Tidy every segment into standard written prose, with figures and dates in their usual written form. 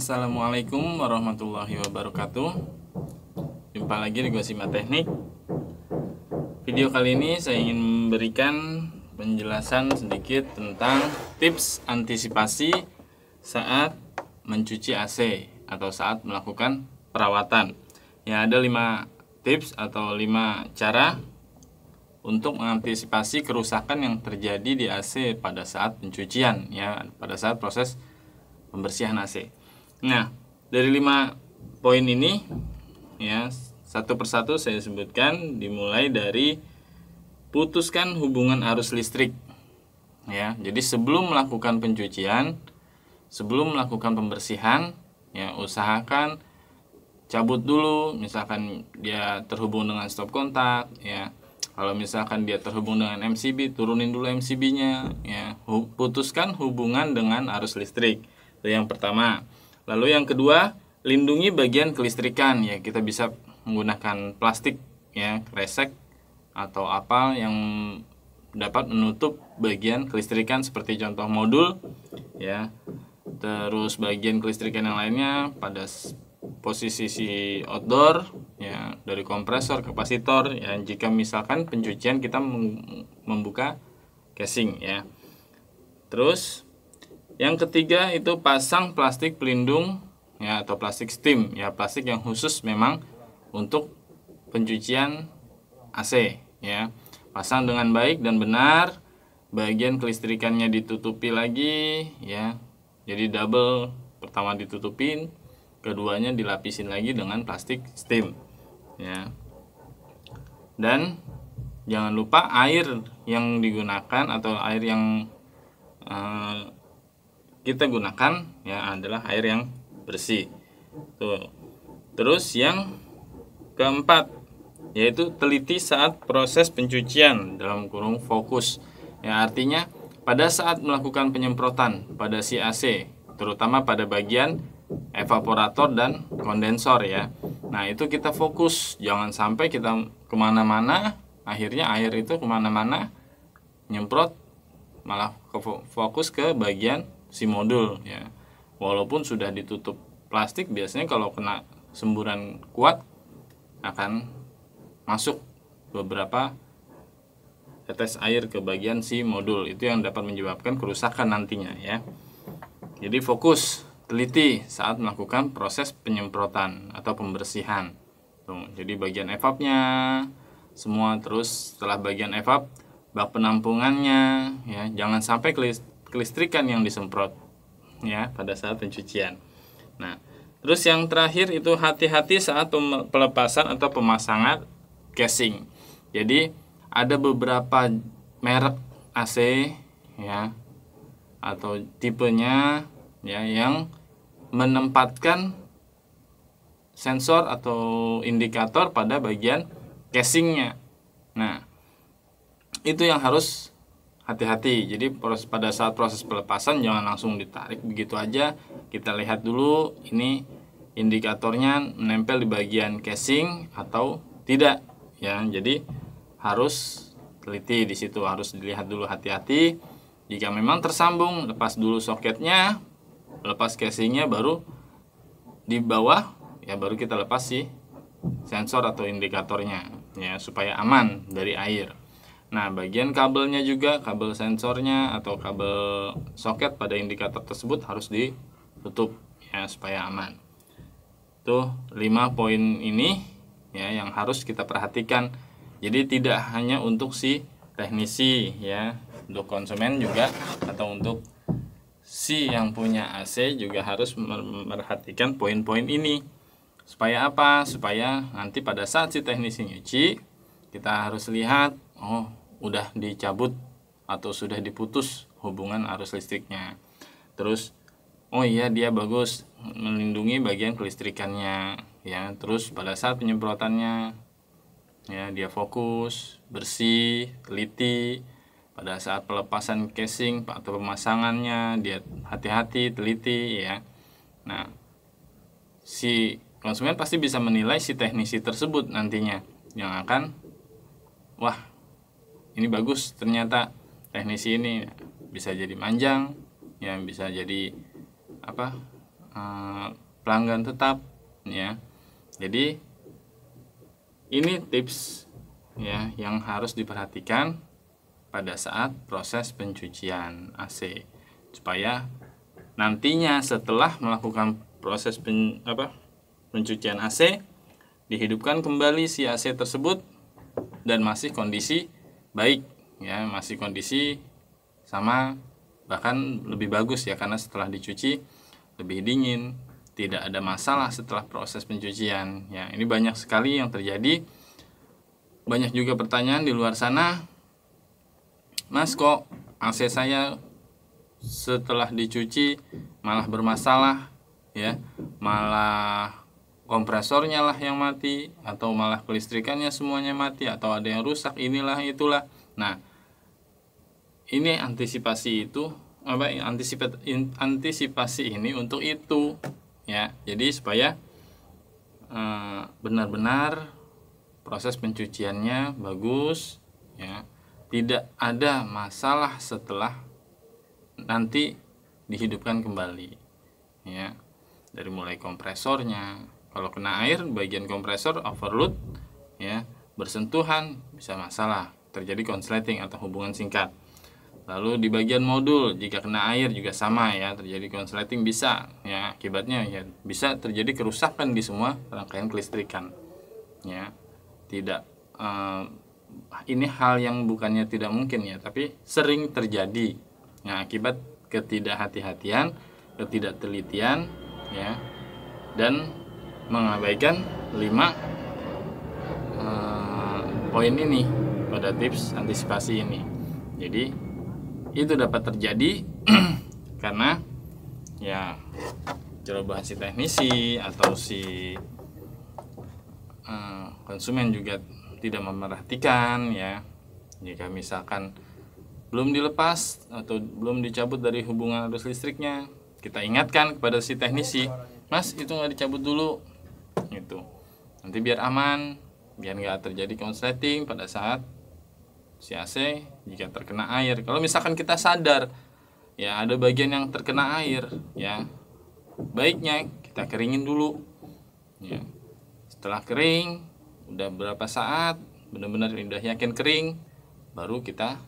Assalamualaikum warahmatullahi wabarakatuh. Jumpa lagi di gua Simak Teknik. Video kali ini saya ingin memberikan penjelasan sedikit tentang tips antisipasi saat mencuci AC atau saat melakukan perawatan. Ya, ada 5 tips atau 5 cara untuk mengantisipasi kerusakan yang terjadi di AC pada saat pencucian, ya, pada saat proses pembersihan AC. Nah, dari 5 poin ini, ya, satu persatu saya sebutkan, dimulai dari putuskan hubungan arus listrik. Ya, jadi sebelum melakukan pencucian, sebelum melakukan pembersihan, ya, usahakan cabut dulu. Misalkan dia terhubung dengan stop kontak, ya. Kalau misalkan dia terhubung dengan MCB, turunin dulu MCB-nya, ya. Putuskan hubungan dengan arus listrik. Itu yang pertama. Lalu yang kedua, lindungi bagian kelistrikan, ya. Kita bisa menggunakan plastik, ya, kresek atau apa yang dapat menutup bagian kelistrikan seperti contoh modul, ya. Terus bagian kelistrikan yang lainnya pada posisi si outdoor, ya, dari kompresor, kapasitor, ya, jika misalkan pencucian kita membuka casing, ya. Terus yang ketiga itu pasang plastik pelindung, ya, atau plastik steam, ya, plastik yang khusus memang untuk pencucian AC, ya. Pasang dengan baik dan benar, bagian kelistrikannya ditutupi lagi, ya. Jadi double, pertama ditutupin, keduanya dilapisin lagi dengan plastik steam, ya. Dan jangan lupa air yang digunakan atau air yang kita gunakan, ya, adalah air yang bersih. Tuh. Terus yang keempat yaitu teliti saat proses pencucian, dalam kurung fokus. Ya, artinya pada saat melakukan penyemprotan pada si AC, terutama pada bagian evaporator dan kondensor, ya. Nah, itu kita fokus, jangan sampai kita kemana-mana, akhirnya air itu kemana-mana nyemprot, malah fokus ke bagian si modul, ya. Walaupun sudah ditutup plastik, biasanya kalau kena semburan kuat akan masuk beberapa tetes air ke bagian si modul. Itu yang dapat menyebabkan kerusakan nantinya, ya. Jadi fokus, teliti saat melakukan proses penyemprotan atau pembersihan. Tuh, jadi bagian evapnya semua, terus setelah bagian evap, bak penampungannya, ya, jangan sampai kelistrikan yang disemprot, ya, pada saat pencucian. Nah, terus yang terakhir itu hati-hati saat pelepasan atau pemasangan casing. Jadi ada beberapa merek AC, ya, atau tipenya, ya, yang menempatkan sensor atau indikator pada bagian casingnya. Nah, itu yang harus hati-hati. Jadi pada saat proses pelepasan jangan langsung ditarik begitu aja. Kita lihat dulu ini indikatornya menempel di bagian casing atau tidak, ya. Jadi harus teliti di situ, harus dilihat dulu, hati-hati. Jika memang tersambung, lepas dulu soketnya, lepas casingnya, baru di bawah, ya, baru kita lepas si sensor atau indikatornya, ya, supaya aman dari air. Nah, bagian kabelnya juga, kabel sensornya atau kabel soket pada indikator tersebut harus ditutup, ya, supaya aman. Tuh 5 poin ini, ya, yang harus kita perhatikan. Jadi tidak hanya untuk si teknisi, ya, untuk konsumen juga atau untuk si yang punya AC juga harus memperhatikan poin-poin ini. Supaya apa? Supaya nanti pada saat si teknisi nyuci, kita harus lihat, oh, udah dicabut atau sudah diputus hubungan arus listriknya. Terus, oh iya, dia bagus melindungi bagian kelistrikannya, ya. Terus pada saat penyemprotannya, ya, dia fokus, bersih, teliti. Pada saat pelepasan casing atau pemasangannya, dia hati-hati, teliti, ya. Nah, si konsumen pasti bisa menilai si teknisi tersebut nantinya, yang akan, wah, ini bagus, ternyata teknisi ini bisa jadi manjang, ya, bisa jadi apa, pelanggan tetap ya. Jadi ini tips ya yang harus diperhatikan pada saat proses pencucian AC, supaya nantinya setelah melakukan proses pencucian AC, dihidupkan kembali si AC tersebut dan masih kondisi baik ya, masih kondisi sama, bahkan lebih bagus ya, karena setelah dicuci lebih dingin, tidak ada masalah setelah proses pencucian ya. Ini banyak sekali yang terjadi. Banyak juga pertanyaan di luar sana, Mas, kok AC saya setelah dicuci malah bermasalah ya, malah kompresornya lah yang mati, atau malah kelistrikannya semuanya mati, atau ada yang rusak, inilah itulah. Nah, ini antisipasi ini untuk itu ya. Jadi supaya benar-benar proses pencuciannya bagus ya, tidak ada masalah setelah nanti dihidupkan kembali ya. Dari mulai kompresornya, kalau kena air bagian kompresor overload ya, bersentuhan bisa masalah, terjadi konsleting atau hubungan singkat. Lalu di bagian modul jika kena air juga sama ya, terjadi konsleting bisa ya, akibatnya ya bisa terjadi kerusakan di semua rangkaian kelistrikan ya. Tidak ini hal yang bukannya tidak mungkin ya, tapi sering terjadi ya, akibat ketidakhati-hatian, ketidaktelitian ya, dan mengabaikan 5 poin ini pada tips antisipasi ini. Jadi itu dapat terjadi karena ya cerobohan si teknisi atau si konsumen juga tidak memerhatikan ya. Jika misalkan belum dilepas atau belum dicabut dari hubungan arus listriknya, kita ingatkan kepada si teknisi, Mas, itu nggak dicabut dulu gitu, nanti biar aman, biar nggak terjadi konsleting pada saat si AC jika terkena air. Kalau misalkan kita sadar ya ada bagian yang terkena air ya, baiknya kita keringin dulu ya. Setelah kering, udah berapa saat benar-benar udah yakin kering, baru kita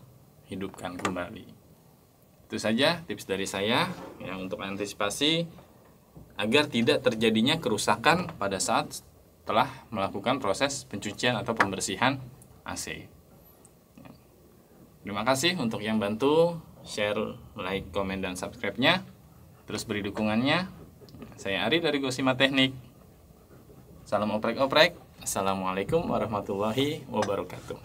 hidupkan kembali. Itu saja tips dari saya ya, untuk antisipasi agar tidak terjadinya kerusakan pada saat telah melakukan proses pencucian atau pembersihan AC. Terima kasih untuk yang bantu share, like, komen, dan subscribe-nya. Terus beri dukungannya. Saya Ari dari Gosima Teknik. Salam oprek-oprek. Assalamualaikum warahmatullahi wabarakatuh.